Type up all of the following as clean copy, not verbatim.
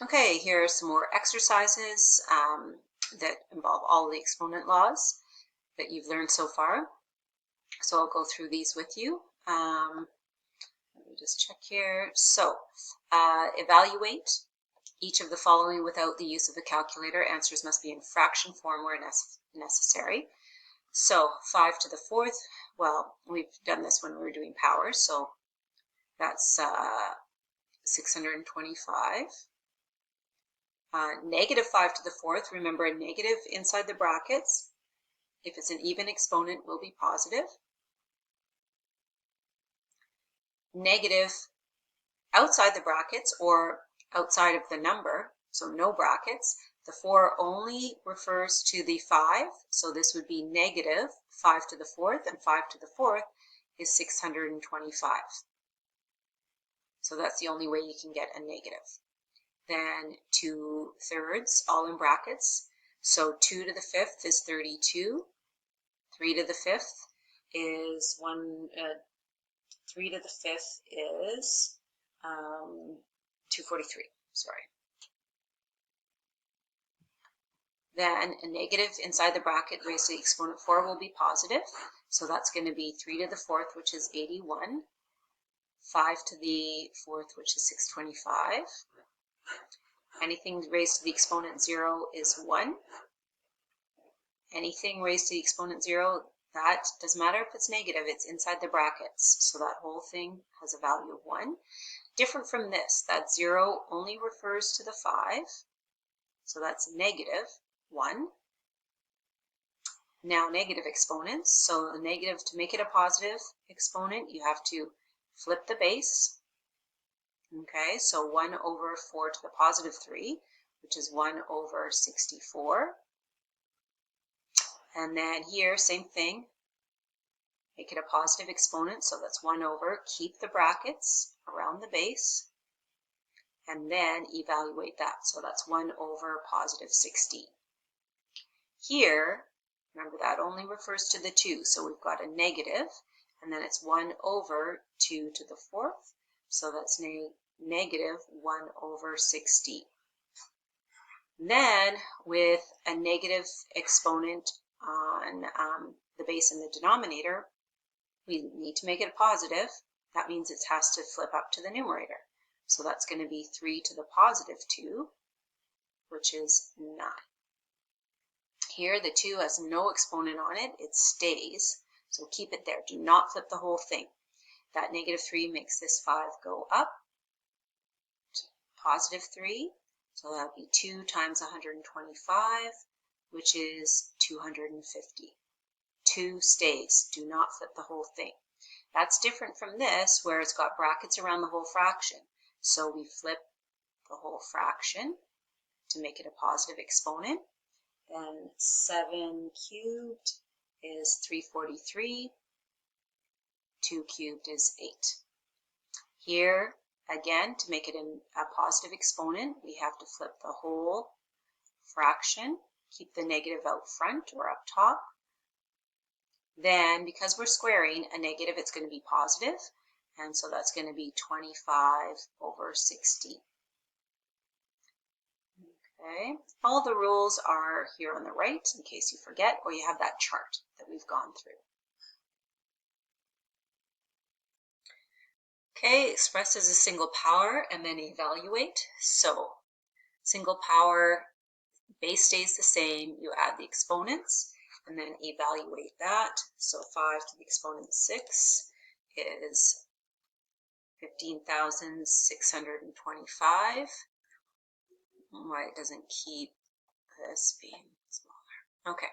Okay, here are some more exercises that involve all the exponent laws that you've learned so far. So I'll go through these with you. Let me just check here. So evaluate each of the following without the use of the calculator. Answers must be in fraction form where necessary. So 5 to the 4th, well, we've done this when we were doing powers, so that's 625. Negative 5 to the 4th, remember a negative inside the brackets, if it's an even exponent, will be positive. Negative outside the brackets or outside of the number, so no brackets. The 4 only refers to the 5, so this would be negative 5 to the 4th, and 5 to the 4th is 625. So that's the only way you can get a negative. Then 2/3, all in brackets. So 2 to the 5th is 32. 3 to the 5th is 3 to the 5th is 243, sorry. Then a negative inside the bracket raised to the exponent 4 will be positive. So that's going to be 3 to the 4th, which is 81. 5 to the 4th, which is 625. Anything raised to the exponent 0 is 1. Anything raised to the exponent 0, that doesn't matter if it's negative, it's inside the brackets. So that whole thing has a value of 1. Different from this, that 0 only refers to the 5. So that's negative 1. Now negative exponents. So the negative, to make it a positive exponent, you have to flip the base. Okay, so 1 over 4 to the positive 3, which is 1 over 64. And then here, same thing, make it a positive exponent, so that's 1 over, keep the brackets around the base, and then evaluate that. So that's 1 over positive 16. Here, remember that only refers to the 2, so we've got a negative, and then it's 1 over 2 to the 4th, so that's negative 1 over 16. Then with a negative exponent on the base and the denominator, we need to make it a positive. That means it has to flip up to the numerator. So that's going to be 3 to the positive 2, which is 9. Here the 2 has no exponent on it, it stays, so keep it there. Do not flip the whole thing. That negative 3 makes this 5 go up to positive 3, so that would be 2 times 125, which is 250. 2 stays, do not flip the whole thing. That's different from this, where it's got brackets around the whole fraction. So we flip the whole fraction to make it a positive exponent. Then 7 cubed is 343. 2 cubed is 8. Here, again, to make it a positive exponent, we have to flip the whole fraction, keep the negative out front or up top. Then, because we're squaring a negative, it's going to be positive, and so that's going to be 25 over 16. Okay, all the rules are here on the right in case you forget, or you have that chart that we've gone through. Okay, express as a single power and then evaluate. So, single power, base stays the same, you add the exponents and then evaluate that. So 5 to the exponent 6 is 15,625. Why it doesn't keep this being smaller. Okay,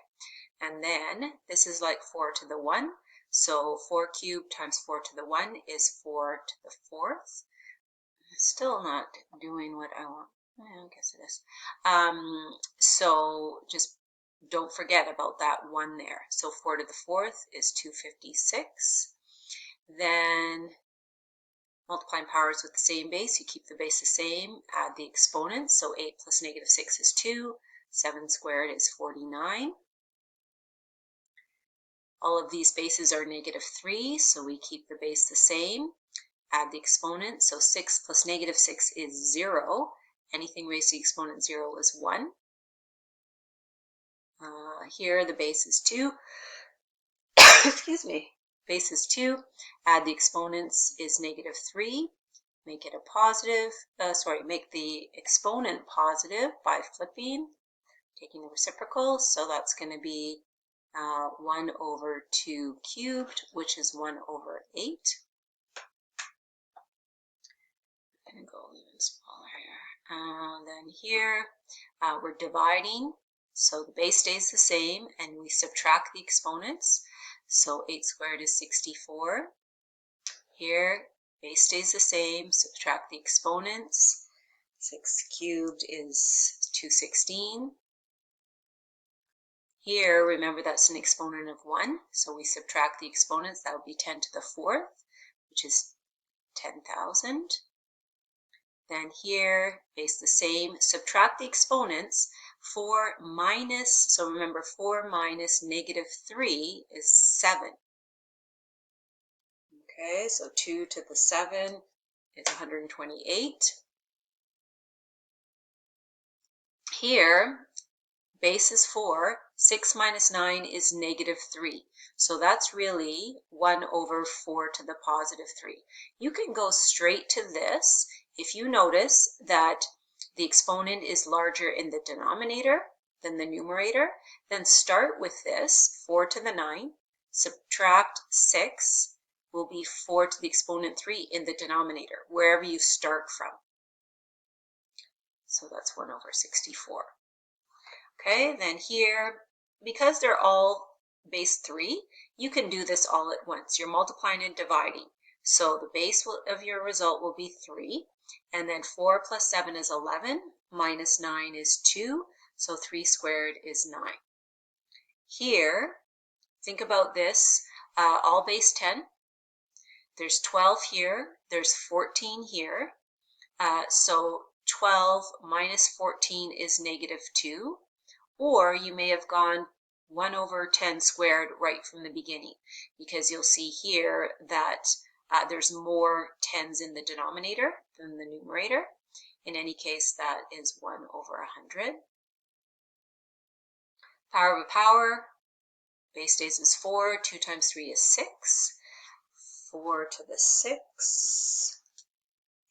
and then this is like 4 to the 1. So 4 cubed times 4 to the 1 is 4 to the 4th. Still not doing what I want. I guess it is. So just don't forget about that 1 there. So 4 to the 4th is 256. Then multiplying powers with the same base, you keep the base the same, add the exponents. So 8 plus negative 6 is 2. 7 squared is 49. All of these bases are negative 3, so we keep the base the same. Add the exponent, so 6 plus negative 6 is 0. anything raised to the exponent 0 is 1. Here the base is 2. Excuse me. Base is 2. Add the exponents is -3. Make it a positive, make the exponent positive by flipping, taking the reciprocal. So that's going to be 1 over 2 cubed, which is 1 over 8. I'm going to go even smaller here. Then here we're dividing. So the base stays the same, and we subtract the exponents. So 8 squared is 64. Here, base stays the same, subtract the exponents. 6 cubed is 216. Here, remember that's an exponent of 1, so we subtract the exponents. That would be 10 to the 4th, which is 10,000. Then here, base the same, subtract the exponents. 4 minus, so remember 4 minus -3 is 7. Okay, so 2 to the 7 is 128. Here, base is 4. 6 minus 9 is -3. So that's really 1 over 4 to the positive 3. You can go straight to this if you notice that the exponent is larger in the denominator than the numerator. Then start with this, 4 to the 9. Subtract 6 will be 4 to the exponent 3 in the denominator, wherever you start from. So that's 1 over 64. Okay, then here, because they're all base 3, you can do this all at once. You're multiplying and dividing. So the base of your result will be 3, and then 4 plus 7 is 11, minus 9 is 2, so 3 squared is 9. Here, think about this, all base 10. There's 12 here, there's 14 here, so 12 minus 14 is -2. Or you may have gone 1 over 10 squared right from the beginning, because you'll see here that there's more 10s in the denominator than the numerator. In any case, that is 1 over 100. Power of a power, base stays is 4, 2 times 3 is 6. 4 to the 6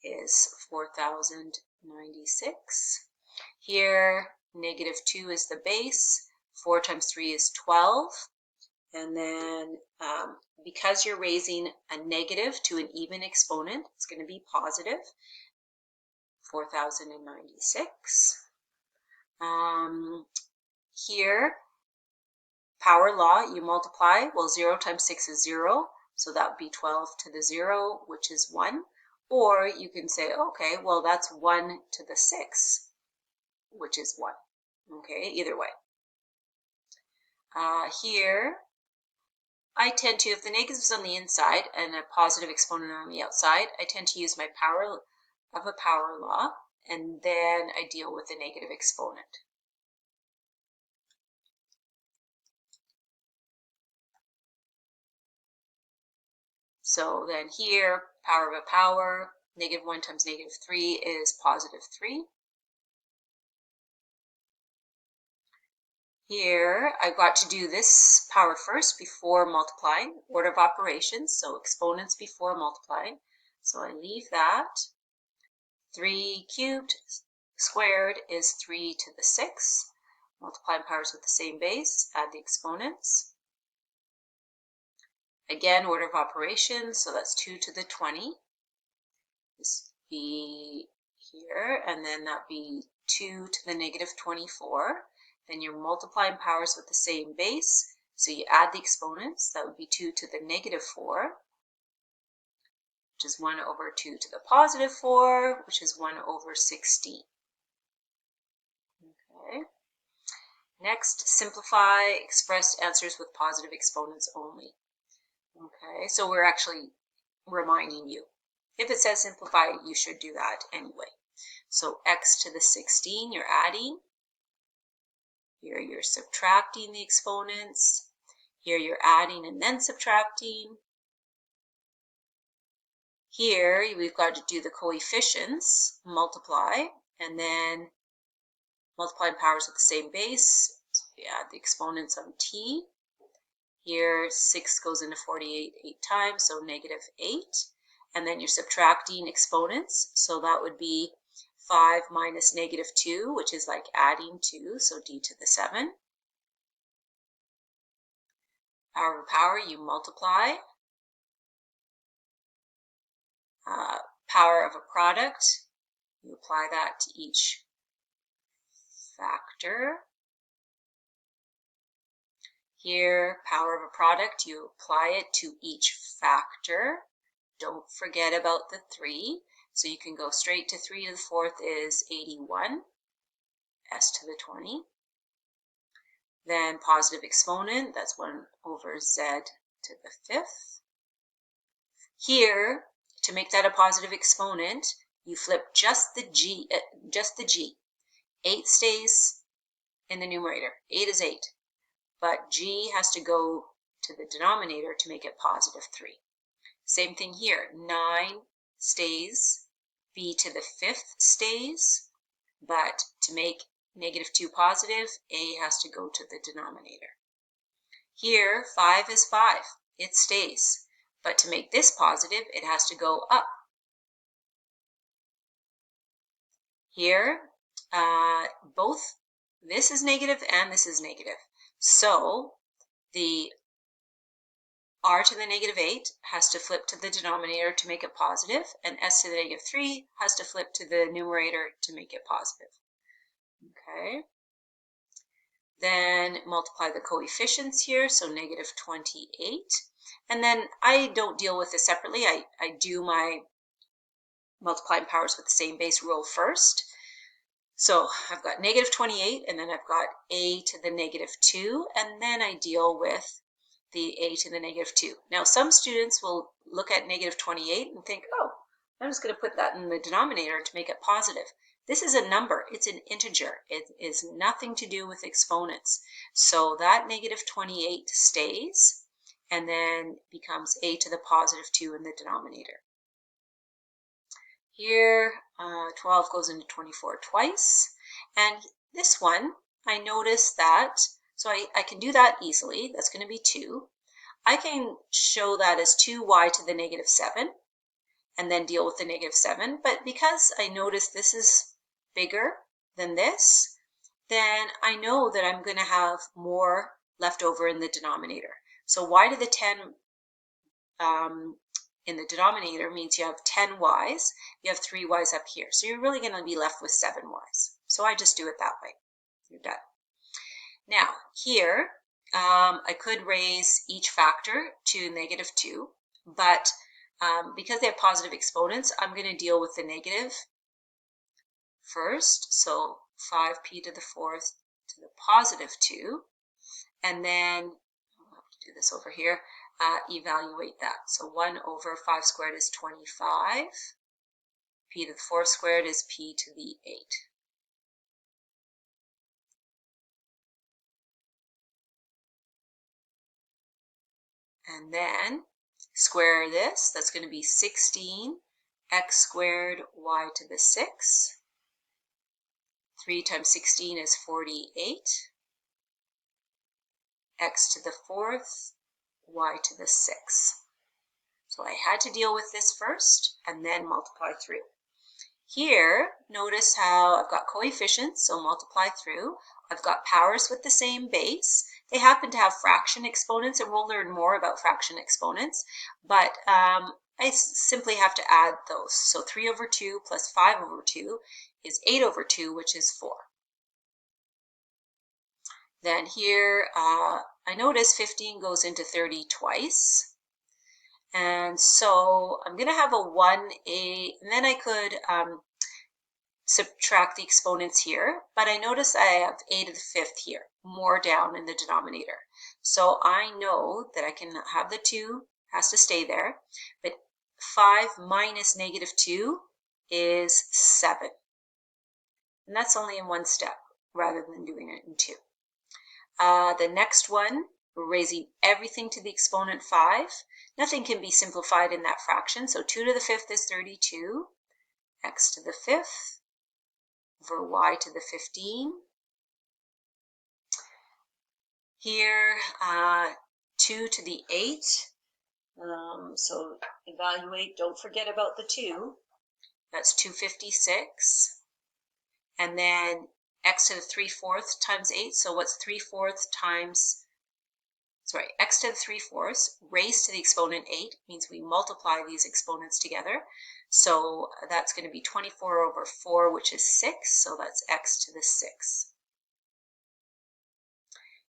is 4,096. Here, -2 is the base, 4 times 3 is 12, and then because you're raising a negative to an even exponent, it's going to be positive, 4,096. Here, power law, you multiply, well 0 times 6 is 0, so that would be 12 to the 0, which is 1, or you can say, okay, well that's 1 to the 6, which is 1. Okay, either way. Here, I tend to, if the negative is on the inside and a positive exponent on the outside, I tend to use my power of a power law, and then I deal with the negative exponent. So then here, power of a power, -1 times -3 is +3. Here, I've got to do this power first before multiplying, order of operations, so exponents before multiplying. So I leave that. 3 cubed squared is 3 to the 6. Multiplying powers with the same base, add the exponents. Again, order of operations, so that's 2 to the 20. This be here, and then that be 2 to the -24. Then you're multiplying powers with the same base, so you add the exponents. That would be 2 to the -4, which is 1 over 2 to the +4, which is 1 over 16. Okay. Next, simplify expressed answers with positive exponents only. Okay, so we're actually reminding you. If it says simplify, you should do that anyway. So x to the 16, you're adding. Here you're subtracting the exponents. Here you're adding and then subtracting. Here we've got to do the coefficients, multiply. and then multiplying powers with the same base. So we add the exponents on t. Here, 6 goes into 48 8 times, so -8. And then you're subtracting exponents, so that would be 5 minus -2, which is like adding 2, so d to the 7. Power of a power, you multiply. Power of a product, you apply that to each factor. Here, power of a product, you apply it to each factor. Don't forget about the 3. So you can go straight to 3 to the 4th is 81, s to the 20. Then positive exponent, that's 1 over z to the 5th. Here, to make that a positive exponent, you flip just the g. 8 stays in the numerator. 8 is 8. But g has to go to the denominator to make it positive 3. Same thing here. 9 stays. b to the 5th stays. But to make -2 positive, a has to go to the denominator. Here, 5 is 5. It stays. But to make this positive, it has to go up. Here, both this is negative and this is negative. So the r to the -8 has to flip to the denominator to make it positive, and s to the -3 has to flip to the numerator to make it positive. Okay. Then multiply the coefficients here, so -28. And then I don't deal with this separately. I do my multiplying powers with the same base rule first. So I've got -28, and then I've got a to the -2, and then I deal with the a to the -2. Now, some students will look at -28 and think, oh, I'm just going to put that in the denominator to make it positive. This is a number. It's an integer. It is nothing to do with exponents. So that -28 stays and then becomes a to the +2 in the denominator. Here, 12 goes into 24 twice. And this one, I notice that, so I can do that easily. That's going to be 2. I can show that as 2y to the -7 and then deal with the -7. But because I notice this is bigger than this, then I know that I'm going to have more left over in the denominator. So y to the 10 in the denominator means you have 10 y's, you have 3 y's up here. So you're really going to be left with 7 y's. So I just do it that way. You're done. Now, here, I could raise each factor to -2, but because they have positive exponents, I'm going to deal with the negative first. So 5p to the 4th to the +2, and then I'll have to do this over here. Evaluate that. So 1 over 5 squared is 25. P to the 4th squared is p to the 8. And then square this. That's going to be 16 x squared y to the 6. 3 times 16 is 48. X to the 4th, y to the 6. So I had to deal with this first and then multiply through. Here, notice how I've got coefficients, so multiply through. I've got powers with the same base. They happen to have fraction exponents, and we'll learn more about fraction exponents, but I simply have to add those. So 3 over 2 plus 5 over 2 is 8 over 2, which is 4. Then here, I notice 15 goes into 30 twice. And so I'm going to have a 1a, and then I could subtract the exponents here, but I notice I have a to the 5th here, more down in the denominator. So I know that I can have the 2, has to stay there, but 5 minus -2 is 7. And that's only in one step rather than doing it in 2. The next one, we're raising everything to the exponent 5. Nothing can be simplified in that fraction, so 2 to the 5th is 32, x to the 5th over y to the 15. Here, 2 to the 8. So evaluate, don't forget about the 2. That's 256. And then x to the 3/4 times 8. So what's 3/4 times, sorry, x to the 3/4 raised to the exponent 8 means we multiply these exponents together. So that's going to be 24 over 4, which is 6. So that's x to the 6.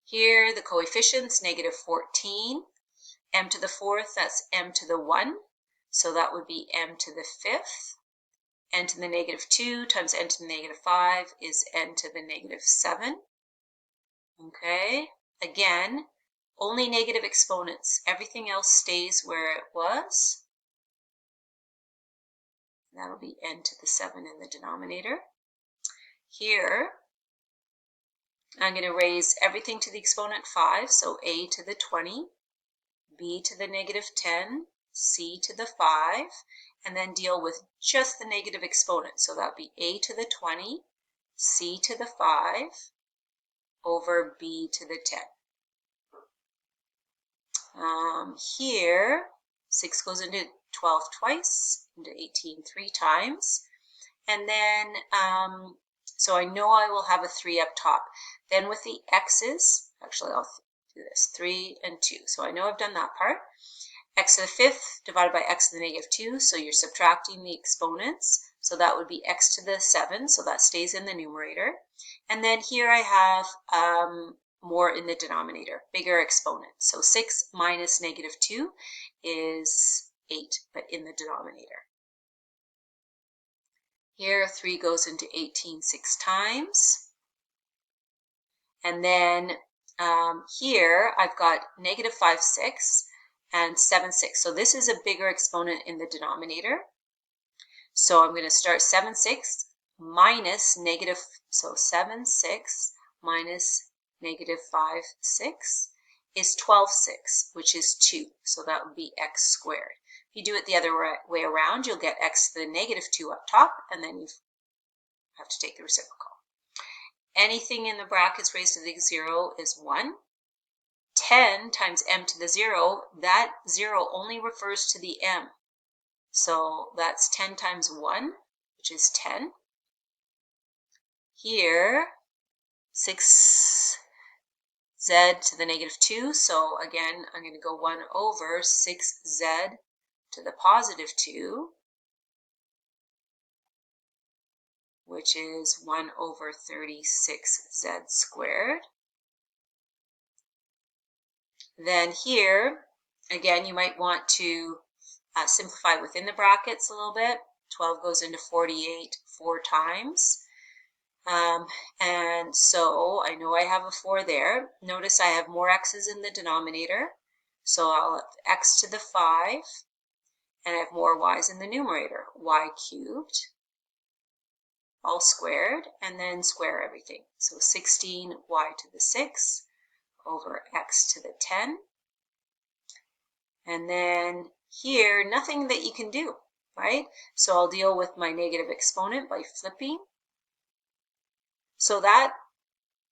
Here, the coefficients, negative 14. M to the 4th, that's m to the 1. So that would be m to the 5th. N to the negative 2 times n to the negative 5 is n to the negative 7. Okay, again, only negative exponents. Everything else stays where it was. That'll be n to the 7 in the denominator. Here, I'm going to raise everything to the exponent 5, so a to the 20, b to the negative 10, c to the 5, and then deal with just the negative exponent. So that would be a to the 20, c to the 5, over b to the 10. Here, 6 goes into 12 twice, into 18 3 times. And then, so I know I will have a 3 up top. Then with the x's, actually I'll do this, 3 and 2. So I know I've done that part. X to the 5th divided by x to the negative 2, so you're subtracting the exponents. So that would be x to the 7, so that stays in the numerator. And then here I have more in the denominator, bigger exponent. So 6 minus negative 2 is 8, but in the denominator. Here, 3 goes into 18 6 times. And then here, I've got negative 5 6 and 7 6. So this is a bigger exponent in the denominator. So I'm going to start 7 6 minus negative, so 7 6 minus negative 5 6 is 12 6, which is 2. So that would be x squared. If you do it the other way around, you'll get x to the negative 2 up top, and then you have to take the reciprocal. Anything in the brackets raised to the 0 is 1. 10 times m to the 0, that 0 only refers to the m. So that's 10 times 1, which is 10. Here, 6z to the negative 2. So again, I'm going to go 1 over 6z to the positive 2, which is 1 over 36z squared. Then here, again, you might want to simplify within the brackets a little bit. 12 goes into 48 4 times. And so I know I have a 4 there. Notice I have more x's in the denominator. So I'll have x to the 5, and I have more y's in the numerator. Y cubed, all squared, and then square everything. So 16 y to the 6 over x to the 10. And then here, nothing that you can do, right? So I'll deal with my negative exponent by flipping. So that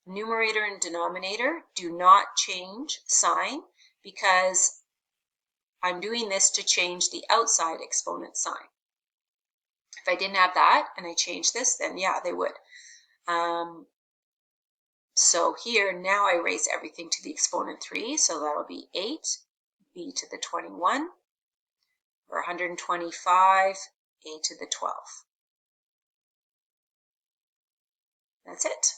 numerator and denominator do not change sign because I'm doing this to change the outside exponent sign. If I didn't have that and I changed this, then yeah, they would. So here, now I raise everything to the exponent 3, so that'll be 8, b to the 21, or 125, a to the 12. That's it.